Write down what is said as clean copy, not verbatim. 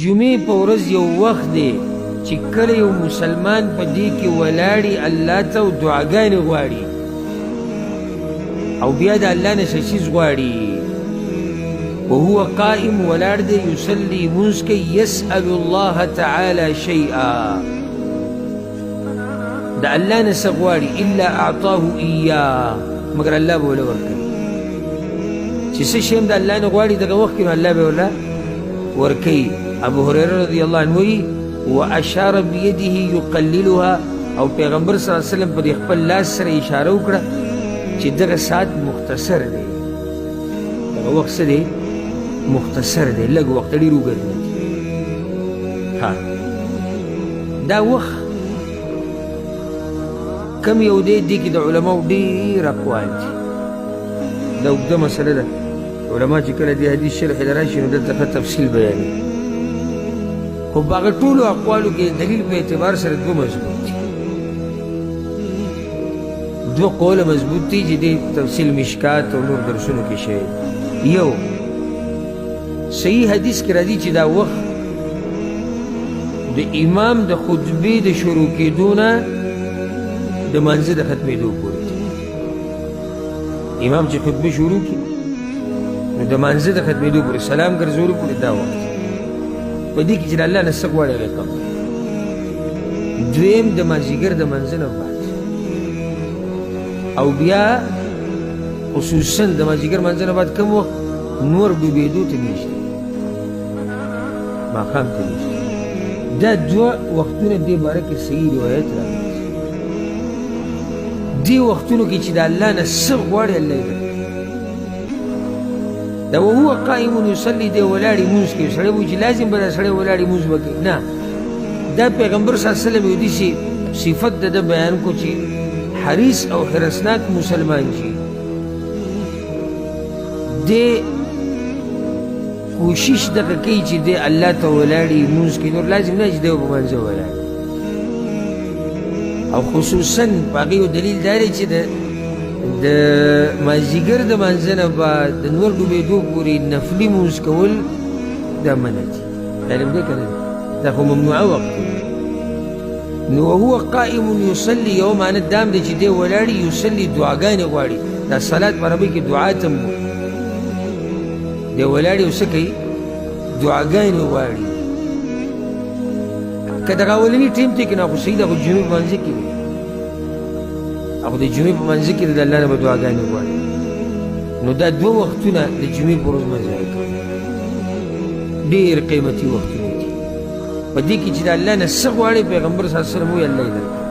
جمعې په ورځ یو وخت دی چې کله یو مسلمان په دې کې ولاړي الله ته دعاګانې غواړي او بیا د الله نه څه چیز غواړي وهو قائم ولاړ دی یصلي لمونځ کوي یسأل الله تعالی شیئا د الله نه څه غواړي الا اعطاه ایاه مګر الله به وله ورکوي چې څه شی هم د الله نه غواړي دغه وخت کې نو الله به ورله ورکوي ابو هريره رضی الله عنه وی واشار بيده يقللها او پیغمبر صلی الله علیه وسلم په خپل لاس سره اشاره وکړه چې دغه ساعت مختصر دی دغه وخت څه دی مختصر دی لږ وخت ډېر اوږد دی ها دا وخت کم یو دی دې کې د علماو ډېر اقوال دي دا اوږده مسله ده علما چې کله دې حدیث شرح له راشي نو دلته ښه تفصیل بیانوي خو په هغه ټولو اقوالو کې دلیل په اعتبار سره دوه مضبوط دي دوه قوله مضبوط دي چې د تفصیل مشکات او نور درسونو کې شوی یو صحیح حدیث کې راځي چې دا وخت د امام د خطبې د شروع کېدو نه د منځه د ختمېدو پورې دی امام چې خطبه شروع کړي نو د منځه د ختمېدو پورې سلام ګرځولو پورې دا وخت په دې کې چې د الله نه څه غواړي هغه کوم دویم د مازدیګر د منځه نه بعد او بیا خصوصا د مازدیګر منځه نه بعد کوم وخت نور ډوبېدو ته نږدې ماښام ته نږدې دا دوه وختونه دې باره کې صحیح روایت راغلي دې وختونو کې چې د الله نه څه غواړي الله یې درکوي دا وهو قائم یصلي دی ولاړې لمونځ کوي سړی وایي چې لازم به دا سړی ولاړې لمونځ وکړي نه دا پیغمبر صلی الله علیه وسلم یو داسې صفت د ده بیان کو چې حریص او حرسناک مسلمان چې دی کوشش دغه کوي چې دی الله ته ولاړې لمونځ کوي نور لازم نه چې دی په منځه ولاړ او خصوصا په هغې یو دلیل دا دی چې د مازدیګر د منځه نه بعد د نور ډوبېدو پورې نفلي لمونځ کول دا منع دي علم دی که نه دا خو ممنوعه وخت دی نو وهو قائم یصلي یو معنی دام دی چې دی ولاړي یصلي دعاګانې غواړي دا صلات په عربي کې دعا ته دی ولاړي او څه کوي دعاګانې غواړي که دغه اولني ټیم دی که نه خو صحیح ده خو جنوب منځه کې وي او د جمعې په منځه کې د الله نه به دعاګانې غواړي نو دا دوه وختونه د جمعې په ورځ مه ضایع کوئ ډېر قیمتي وختونه دي په دې کې چې د الله نه څه غواړي پیغمبر صلی الله علیه وسلم وایي الله یې درکوي